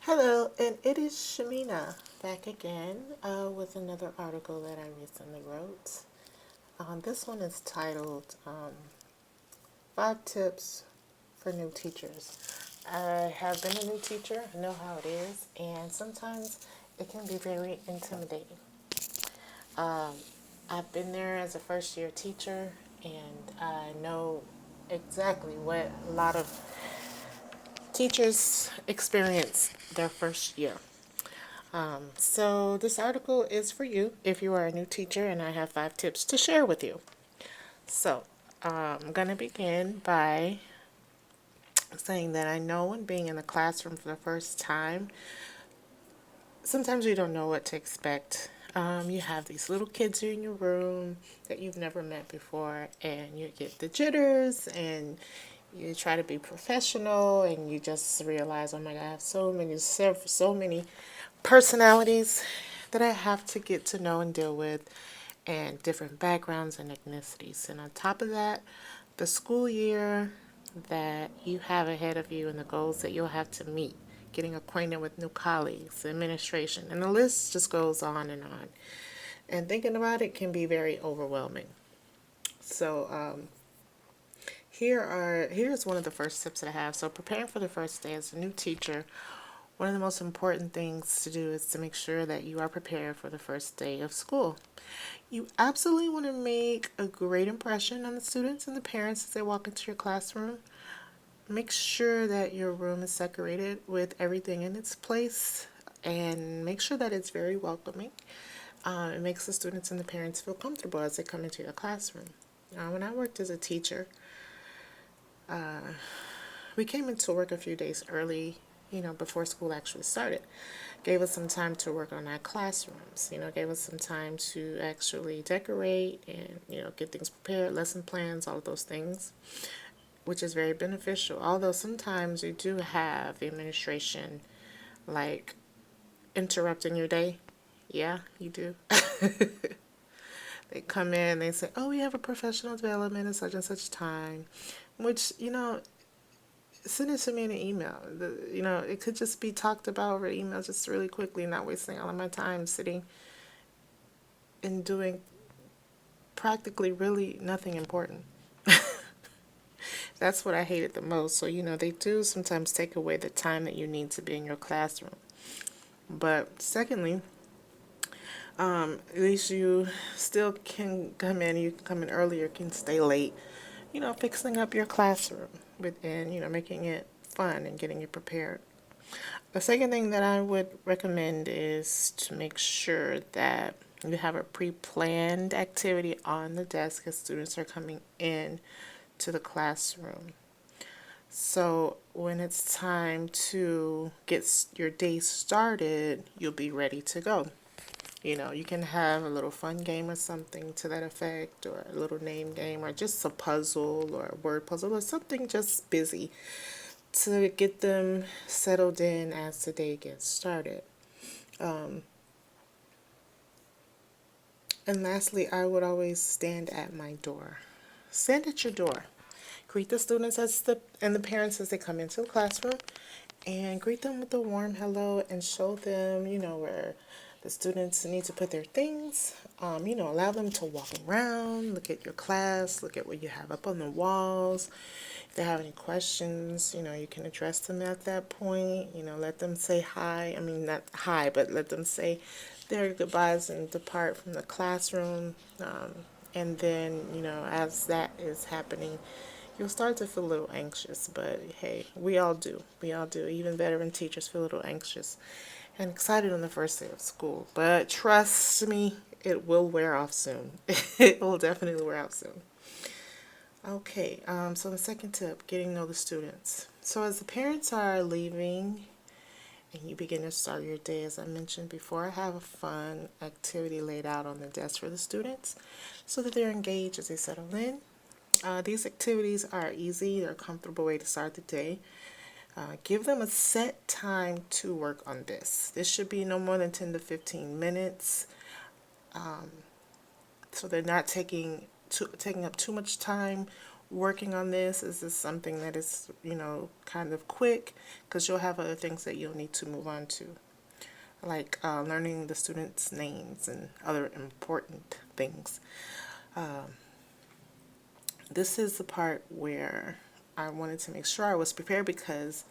Hello, and it is Shamina back again with another article that I recently wrote. This one is titled 5 Tips for New Teachers. I have been a new teacher, I know how it is, and sometimes it can be very intimidating. Um, I've been there as a first year teacher, and I know exactly what a lot of teachers experience their first year. So this article is for you if you are a new teacher, and I have 5 tips to share with you. So I'm going to begin by saying that I know when being in the classroom for the first time, sometimes you don't know what to expect. You have these little kids in your room that you've never met before, and you get the jitters, and you try to be professional, and you just realize, oh my God, I have so many personalities that I have to get to know and deal with, and different backgrounds and ethnicities. And on top of that, the school year that you have ahead of you and the goals that you'll have to meet, getting acquainted with new colleagues, administration, and the list just goes on and on. And thinking about it can be very overwhelming. So here's one of the first tips that I have. So preparing for the first day as a new teacher, one of the most important things to do is to make sure that you are prepared for the first day of school. You absolutely want to make a great impression on the students and the parents as they walk into your classroom. Make sure that your room is decorated with everything in its place, and make sure that it's very welcoming. It makes the students and the parents feel comfortable as they come into your classroom. When I worked as a teacher, we came into work a few days early, before school actually started. Gave us some time to work on our classrooms, gave us some time to actually decorate and, get things prepared, lesson plans, all of those things, which is very beneficial. Although sometimes you do have the administration like interrupting your day. Yeah, you do. They come in, they say, oh, we have a professional development at such and such time, which, send it to me in an email. It could just be talked about over email just really quickly, not wasting all of my time sitting and doing practically really nothing important. That's what I hated the most. So, they do sometimes take away the time that you need to be in your classroom. But secondly, at least you still can come in, you can come in earlier, can stay late, fixing up your classroom within, making it fun and getting it prepared. The second thing that I would recommend is to make sure that you have a pre-planned activity on the desk as students are coming in to the classroom. So when it's time to get your day started, you'll be ready to go. You can have a little fun game or something to that effect, or a little name game, or just a puzzle or a word puzzle, or something just busy to get them settled in as the day gets started. And lastly, I would always stand at my door. Stand at your door. Greet the students and the parents as they come into the classroom, and greet them with a warm hello, and show them, where the students need to put their things. Allow them to walk around, look at your class, look at what you have up on the walls. If they have any questions, you can address them at that point. Let them say hi. I mean, not hi, but let them say their goodbyes and depart from the classroom. And then, as that is happening, you'll start to feel a little anxious. But hey, we all do. We all do. Even veteran teachers feel a little anxious and excited on the first day of school. But trust me, it will wear off soon. It will definitely wear off soon. Okay, so the second tip, getting to know the students. So as the parents are leaving and you begin to start your day, as I mentioned before, I have a fun activity laid out on the desk for the students so that they're engaged as they settle in. These activities are easy, they're a comfortable way to start the day. Give them a set time to work on this. This should be no more than 10 to 15 minutes, so they're not taking up too much time working on this? Is this something that is, kind of quick? Because you'll have other things that you'll need to move on to, like learning the students' names and other important things. This is the part where I wanted to make sure I was prepared because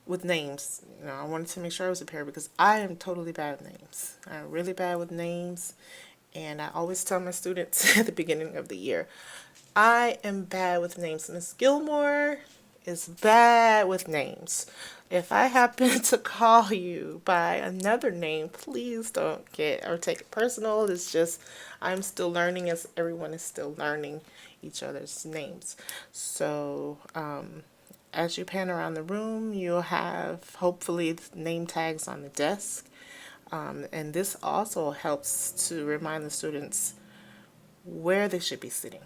with names, I wanted to make sure I was prepared because I am totally bad with names. I'm really bad with names, and I always tell my students at the beginning of the year, I am bad with names. Miss Gilmore is bad with names. If I happen to call you by another name, please don't get or take it personal. It's just I'm still learning as everyone is still learning each other's names. So, as you pan around the room, you'll have hopefully name tags on the desk. And this also helps to remind the students where they should be sitting.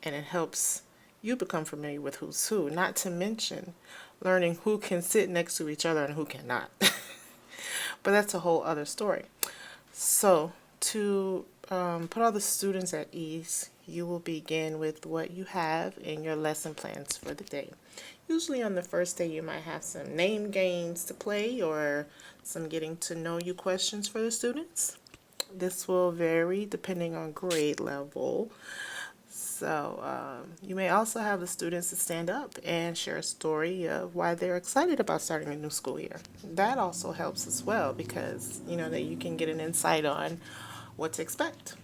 And it helps you become familiar with who's who, not to mention learning who can sit next to each other and who cannot. But that's a whole other story. So, to put all the students at ease, you will begin with what you have in your lesson plans for the day. Usually on the first day, you might have some name games to play or some getting to know you questions for the students. This will vary depending on grade level. So you may also have the students to stand up and share a story of why they're excited about starting a new school year. That also helps as well because that you can get an insight on what to expect.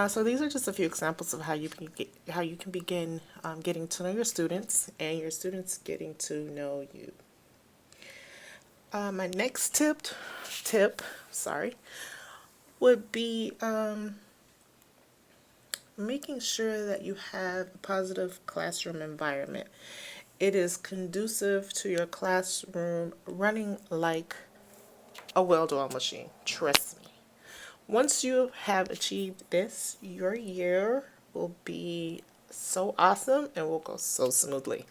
So these are just a few examples of how you can begin getting to know your students and your students getting to know you. My next tip, would be making sure that you have a positive classroom environment. It is conducive to your classroom running like a well-oiled machine. Trust me. Once you have achieved this, your year will be so awesome and will go so smoothly.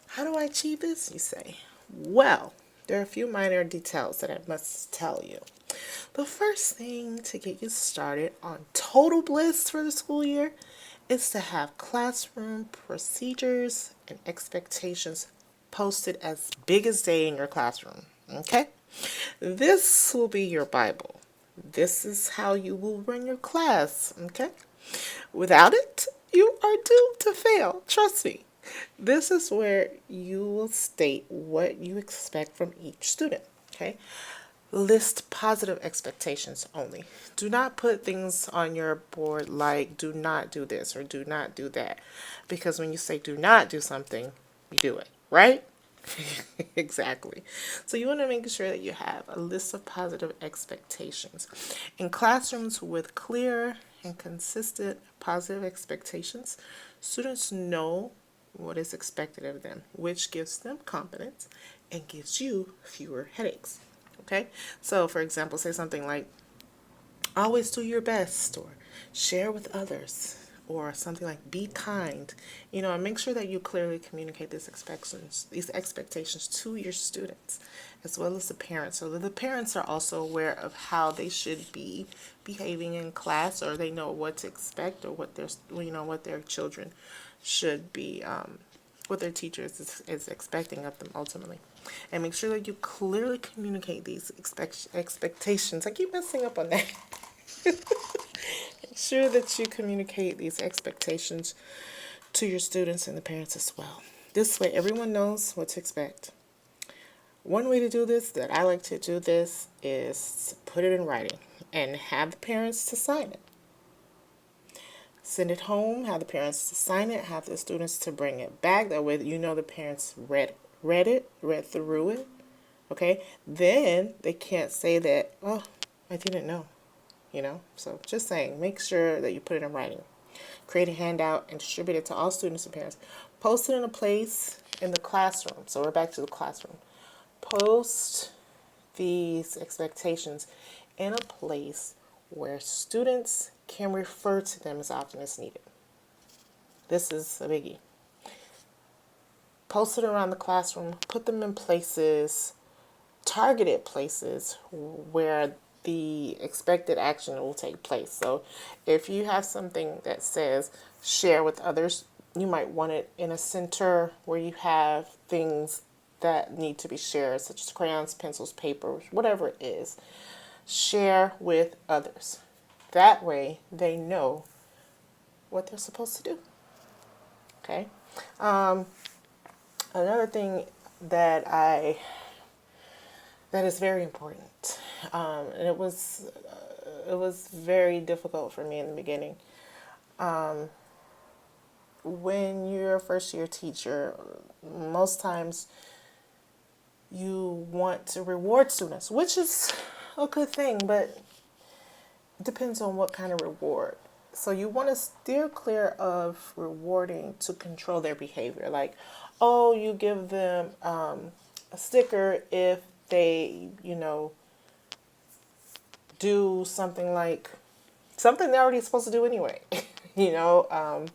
How do I achieve this, you say? Well, there are a few minor details that I must tell you. The first thing to get you started on total bliss for the school year is to have classroom procedures and expectations posted as big as day in your classroom. Okay? This will be your Bible. This is how you will run your class. Okay? Without it, you are doomed to fail. Trust me. This is where you will state what you expect from each student. Okay? List positive expectations only. Do not put things on your board like do not do this or do not do that. Because when you say do not do something, you do it, right? Exactly. So you want to make sure that you have a list of positive expectations. In classrooms with clear and consistent positive expectations, students know what is expected of them, which gives them confidence and gives you fewer headaches. Okay? So, for example, say something like, always do your best, or share with others, or something like be kind. And make sure that you clearly communicate these expectations to your students as well as the parents, so that the parents are also aware of how they should be behaving in class, or they know what to expect, or what their children should be, what their teacher is expecting of them ultimately. And make sure that you clearly communicate these expectations. I keep messing up on that. Make sure that you communicate these expectations to your students and the parents as well. This way, everyone knows what to expect. One way to do this, that I like to do this, is put it in writing and have the parents to sign it. Send it home, have the parents to sign it, have the students to bring it back. That way the parents read through it. Okay? Then they can't say that, oh, I didn't know. So just saying, make sure that you put it in writing. Create a handout and distribute it to all students and parents. Post it in a place in the classroom. So we're back to the classroom. Post these expectations in a place where students can refer to them as often as needed. This is a biggie. Post it around the classroom. Put them in targeted places where the expected action will take place. So if you have something that says share with others, You might want it in a center where you have things that need to be shared, such as crayons, pencils, paper, whatever it is. Share with others. That way they know what they're supposed to do. Okay. Another thing that I that is very important, and it was very difficult for me in the beginning. When you're a first year teacher, most times you want to reward students, which is a good thing, but it depends on what kind of reward. So you want to steer clear of rewarding to control their behavior. Like, oh, you give them a sticker if they, do something like something they're already supposed to do anyway. you know,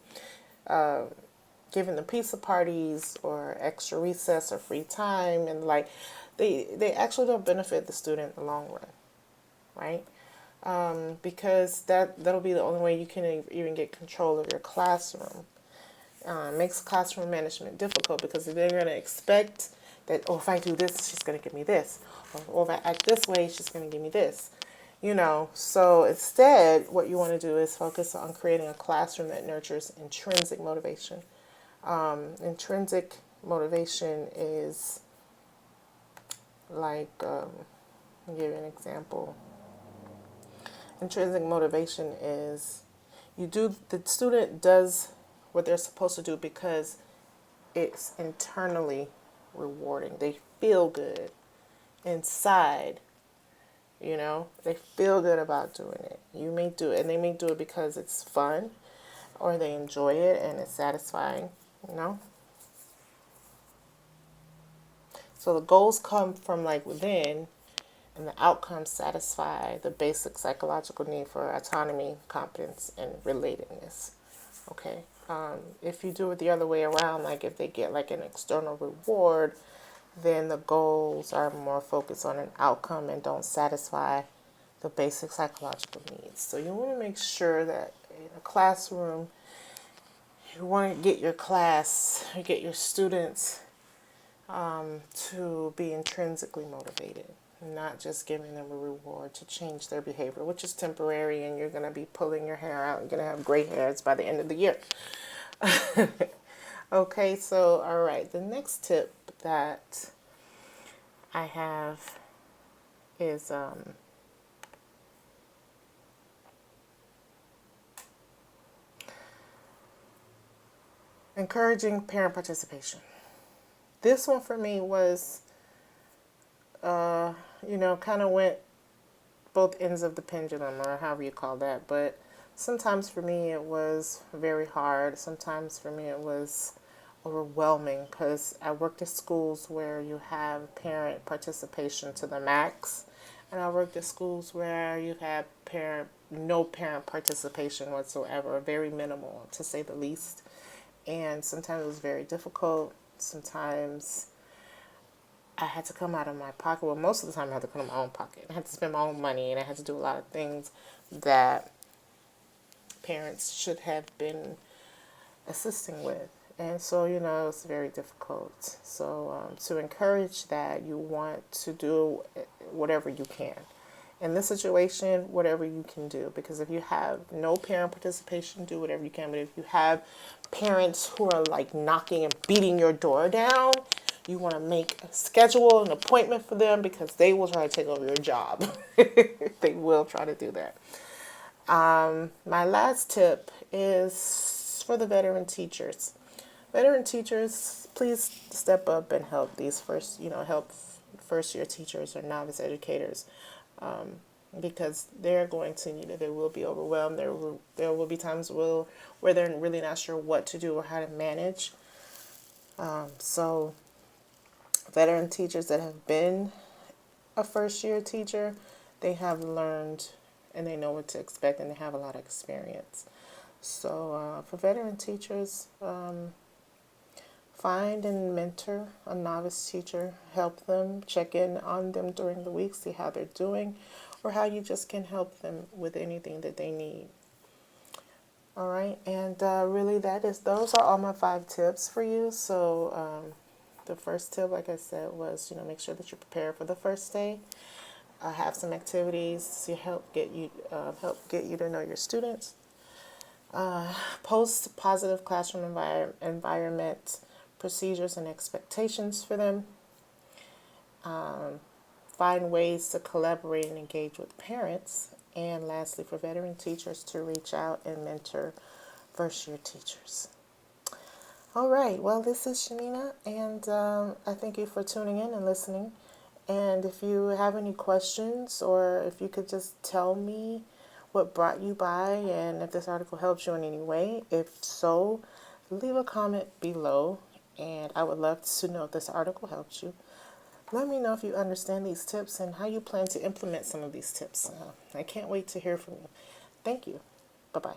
giving them pizza parties or extra recess or free time, and like they actually don't benefit the student in the long run, right? Because that'll be the only way you can even get control of your classroom. Makes classroom management difficult because they're going to expect that, oh, if I do this, she's going to give me this, or if I act this way, she's going to give me this. So instead, what you want to do is focus on creating a classroom that nurtures intrinsic motivation. Intrinsic motivation is like, I'll give you an example. Intrinsic motivation is the student does what they're supposed to do because it's internally rewarding. They feel good inside. They feel good about doing it. You may do it, and they may do it because it's fun or they enjoy it and it's satisfying, you know? So the goals come from like within, and the outcomes satisfy the basic psychological need for autonomy, competence, and relatedness. Okay. If you do it the other way around, like if they get like an external reward, then the goals are more focused on an outcome and don't satisfy the basic psychological needs. So you want to make sure that in a classroom, you want to get your students to be intrinsically motivated, not just giving them a reward to change their behavior, which is temporary, and you're going to be pulling your hair out. You're going to have gray hairs by the end of the year. Okay, so all right, the next tip that I have is encouraging parent participation. This one for me was, kind of went both ends of the pendulum, or however you call that. But sometimes for me it was very hard. Sometimes for me it was overwhelming because I worked at schools where you have parent participation to the max, and I worked at schools where you have no parent participation whatsoever, very minimal to say the least. And sometimes it was very difficult. Sometimes I had to come out of my pocket. Well, most of the time I had to come out of my own pocket. I had to spend my own money, and I had to do a lot of things that parents should have been assisting with. And so, it's very difficult. So to encourage that, you want to do whatever you can. In this situation, whatever you can do. Because if you have no parent participation, do whatever you can. But if you have parents who are like knocking and beating your door down, you want to make a schedule, an appointment for them, because they will try to take over your job. They will try to do that. My last tip is for the veteran teachers. Veteran teachers, please step up and help these help first year teachers or novice educators, because they're going to need it. They will be overwhelmed. There will be times where they're really not sure what to do or how to manage. So veteran teachers that have been a first year teacher, they have learned and they know what to expect, and they have a lot of experience. So for veteran teachers, find and mentor a novice teacher, help them, check in on them during the week, see how they're doing, or how you just can help them with anything that they need. All right, and really those are all my 5 tips for you. So the first tip, like I said, was make sure that you're prepared for the first day. Have some activities to help get you to know your students. Post positive classroom environment procedures and expectations for them. Find ways to collaborate and engage with parents. And lastly, for veteran teachers to reach out and mentor first year teachers. All right, well, this is Shanina, and I thank you for tuning in and listening. And if you have any questions, or if you could just tell me what brought you by and if this article helps you in any way, if so, leave a comment below, and I would love to know if this article helped you. Let me know if you understand these tips and how you plan to implement some of these tips. I can't wait to hear from you. Thank you. Bye-bye.